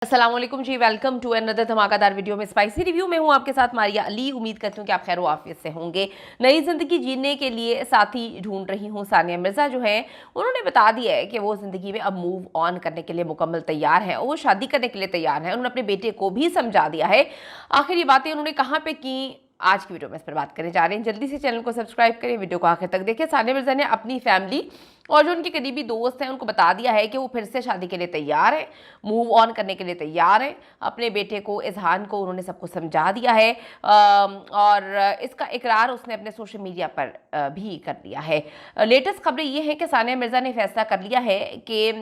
अस्सलाम वालेकुम जी, welcome to another धमाकेदार वीडियो में स्पाइसी रिव्यू में हूं आपके साथ मारिया अली। उम्मीद करती हूं कि आप खैर आफियत से होंगे। नई जिंदगी जीने के लिए साथी ढूंढ रही हूं। सानिया मिर्जा जो है उन्होंने बता दिया है कि वो जिंदगी में अब मूव ऑन करने के लिए मुकम्मल तैयार है और वो शादी करने के लिए तैयार है। उन्होंने अपने बेटे को भी समझा दिया है। आखिर ये बातें उन्होंने कहाँ पे की, आज की वीडियो में इस पर बात करने जा रहे हैं। जल्दी से चैनल को सब्सक्राइब करें, वीडियो को आखिर तक देखें। सानिया मिर्जा ने अपनी फैमिली और जो उनके करीबी दोस्त हैं उनको बता दिया है कि वो फिर से शादी के लिए तैयार है, मूव ऑन करने के लिए तैयार है। अपने बेटे को, इजहान को उन्होंने सबको समझा दिया है और इसका इकरार उसने अपने सोशल मीडिया पर भी कर दिया है। लेटेस्ट खबरें ये हैं कि सानिया मिर्जा ने फैसला कर लिया है कि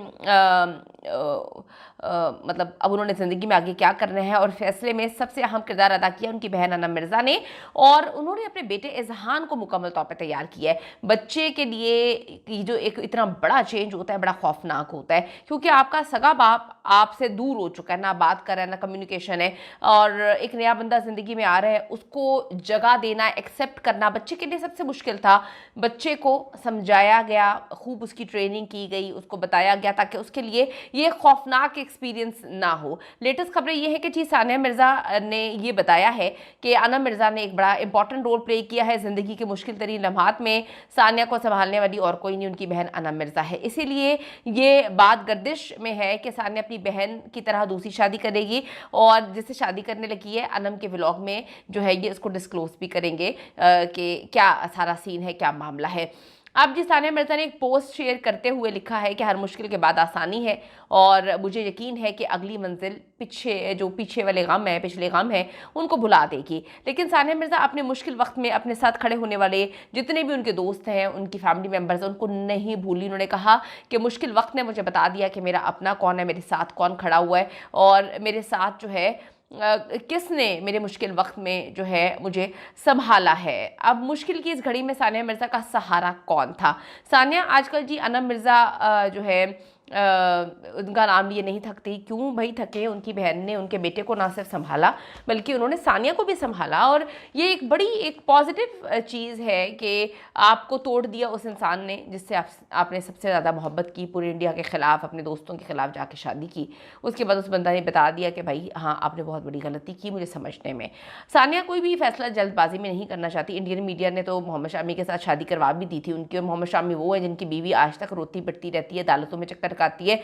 मतलब अब उन्होंने ज़िंदगी में आगे क्या करना है और फैसले में सबसे अहम किरदार अदा किया उनकी बहन अनम मिर्ज़ा ने। और उन्होंने अपने बेटे इजहान को मुकम्मल तौर पर तैयार किया है। बच्चे के लिए जो एक इतना बड़ा चेंज होता है, बड़ा खौफनाक होता है, क्योंकि आपका सगा बाप आपसे दूर हो चुका है, ना बात कर रहा है, ना कम्युनिकेशन है, और एक नया बंदा ज़िंदगी में आ रहा है, उसको जगह देना, एक्सेप्ट करना बच्चे के लिए सबसे मुश्किल था। बच्चे को समझाया गया, खूब उसकी ट्रेनिंग की गई, उसको बताया गया ताकि उसके लिए ये खौफनाक एक्सपीरियंस ना हो। लेटेस्ट खबरें ये है कि जी सानिया मिर्ज़ा ने ये बताया है कि अनम मिर्ज़ा ने एक बड़ा इंपॉर्टेंट रोल प्ले किया है ज़िंदगी के मुश्किल तरीन लम्हात में। सानिया को संभालने वाली और कोई नहीं, उनकी बहन अनम मिर्ज़ा है। इसीलिए ये बात गर्दिश में है कि सानिया अपनी बहन की तरह दूसरी शादी करेगी और जिससे शादी करने लगी है अनम के व्लॉग में जो है ये उसको डिस्क्लोज भी करेंगे कि क्या सारा सीन है, क्या मामला है। अब जी सानिया मिर्ज़ा ने एक पोस्ट शेयर करते हुए लिखा है कि हर मुश्किल के बाद आसानी है और मुझे यकीन है कि अगली मंजिल पीछे वाले गम है, पिछले गम है, उनको भुला देगी। लेकिन सानिया मिर्ज़ा अपने मुश्किल वक्त में अपने साथ खड़े होने वाले जितने भी उनके दोस्त हैं, उनकी फैमिली मेम्बर्स, उनको नहीं भूली। उन्होंने कहा कि मुश्किल वक्त ने मुझे बता दिया कि मेरा अपना कौन है, मेरे साथ कौन खड़ा हुआ है और मेरे साथ जो है किसने मेरे मुश्किल वक्त में जो है मुझे संभाला है। अब मुश्किल की इस घड़ी में सानिया मिर्ज़ा का सहारा कौन था? सानिया आजकल जी अनम मिर्ज़ा जो है उनका नाम लिए नहीं थकती। क्यों भाई थके? उनकी बहन ने उनके बेटे को ना सिर्फ संभाला बल्कि उन्होंने सानिया को भी संभाला और ये एक बड़ी एक पॉजिटिव चीज़ है कि आपको तोड़ दिया उस इंसान ने जिससे आपने सबसे ज़्यादा मोहब्बत की, पूरे इंडिया के ख़िलाफ़, अपने दोस्तों के ख़िलाफ़ जाके शादी की। उसके बाद उस बंदा ने बता दिया कि भाई हाँ, आपने बहुत बड़ी गलती की मुझे समझने में। सानिया कोई भी फैसला जल्दबाजी में नहीं करना चाहती। इंडियन मीडिया ने तो मोहम्मद शामी के साथ शादी करवा भी दी थी उनकी, और मोहम्मद शामी वो है जिनकी बीवी आज तक रोती पिटती रहती है, अदालतों में चक्कर आती है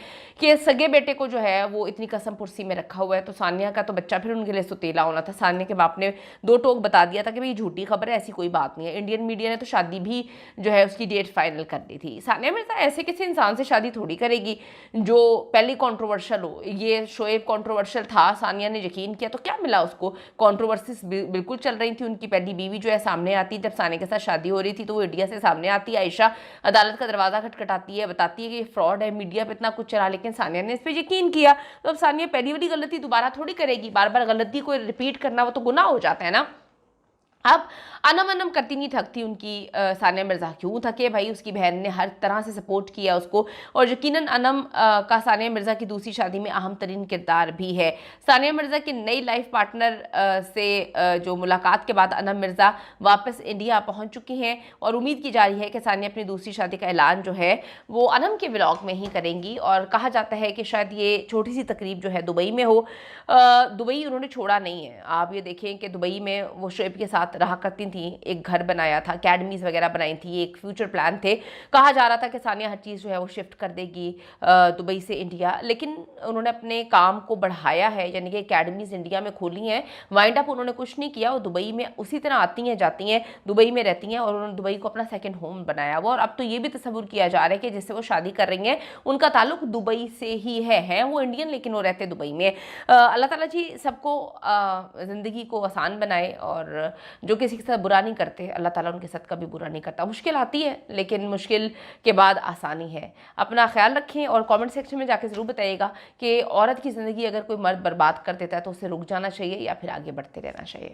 कि सगे बेटे को जो है वो इतनी कसम पुर्सी में रखा हुआ है। तो सानिया का तो बच्चा फिर उनके लिए सुतीला होना था। सानिया के बाप ने दो टोक बता दिया था कि भाई झूठी खबर है, ऐसी कोई बात नहीं है। इंडियन मीडिया ने तो शादी भी जो है उसकी डेट फाइनल कर दी थी। सानिया मिर्ज़ा ऐसे किसी इंसान से शादी थोड़ी करेगी जो पहले कंट्रोवर्शियल हो। ये शोएब कंट्रोवर्शियल था, सानिया ने यकीन किया तो क्या मिला उसको? कंट्रोवर्सीज बिल्कुल चल रही थी। उनकी पहली बीवी जो है सामने आती, जब सानिया के साथ शादी हो रही थी तो वो इंडिया से सामने आती, आयशा अदालत का दरवाजा खटखटाती है, बताती है कि ये फ्रॉड है, मीडिया पे इतना कुछ चला, लेकिन सानिया ने इस पर यकीन किया। तो अब सानिया पहली वाली गलती दोबारा थोड़ी करेगी। बार बार गलती को रिपीट करना वो तो गुनाह हो जाता है ना। अब अनम करती नहीं थकती उनकी सानिया मिर्ज़ा। क्यों थके भाई? उसकी बहन ने हर तरह से सपोर्ट किया उसको और यकीनन अनम का सानिया मिर्ज़ा की दूसरी शादी में अहम तरीन किरदार भी है। सानिया मिर्ज़ा की नई लाइफ पार्टनर से जो मुलाकात के बाद अनम मिर्ज़ा वापस इंडिया पहुंच चुकी हैं और उम्मीद की जा रही है कि सानिया अपनी दूसरी शादी का ऐलान जो है वो अनम के व्लॉग में ही करेंगी। और कहा जाता है कि शायद ये छोटी सी तकरीब जो है दुबई में हो। दुबई उन्होंने छोड़ा नहीं है। आप ये देखें कि दुबई में वो शोएब के साथ रहा करती थी, एक घर बनाया था, अकेडमीज़ वगैरह बनाई थी, एक फ्यूचर प्लान थे। कहा जा रहा था कि सानिया हर चीज़ जो है वो शिफ्ट कर देगी दुबई से इंडिया, लेकिन उन्होंने अपने काम को बढ़ाया है, यानी कि अकेडमीज़ इंडिया में खोली हैं। वाइंड अप उन्होंने कुछ नहीं किया, वो दुबई में उसी तरह आती हैं, जाती हैं, दुबई में रहती हैं और उन्होंने दुबई को अपना सेकेंड होम बनाया हुआ। और अब तो ये भी तस्वुर किया जा रहा है कि जिससे वो शादी कर रही हैं उनका ताल्लुक दुबई से ही है वो इंडियन लेकिन वो रहते दुबई में। अल्लाह ताला जी सबको ज़िंदगी को आसान बनाए और जो किसी के साथ बुरा नहीं करते, अल्लाह ताला उनके साथ कभी बुरा नहीं करता। मुश्किल आती है लेकिन मुश्किल के बाद आसानी है। अपना ख्याल रखें और कमेंट सेक्शन में जाके ज़रूर बताइएगा कि औरत की ज़िंदगी अगर कोई मर्द बर्बाद कर देता है तो उसे रुक जाना चाहिए या फिर आगे बढ़ते रहना चाहिए।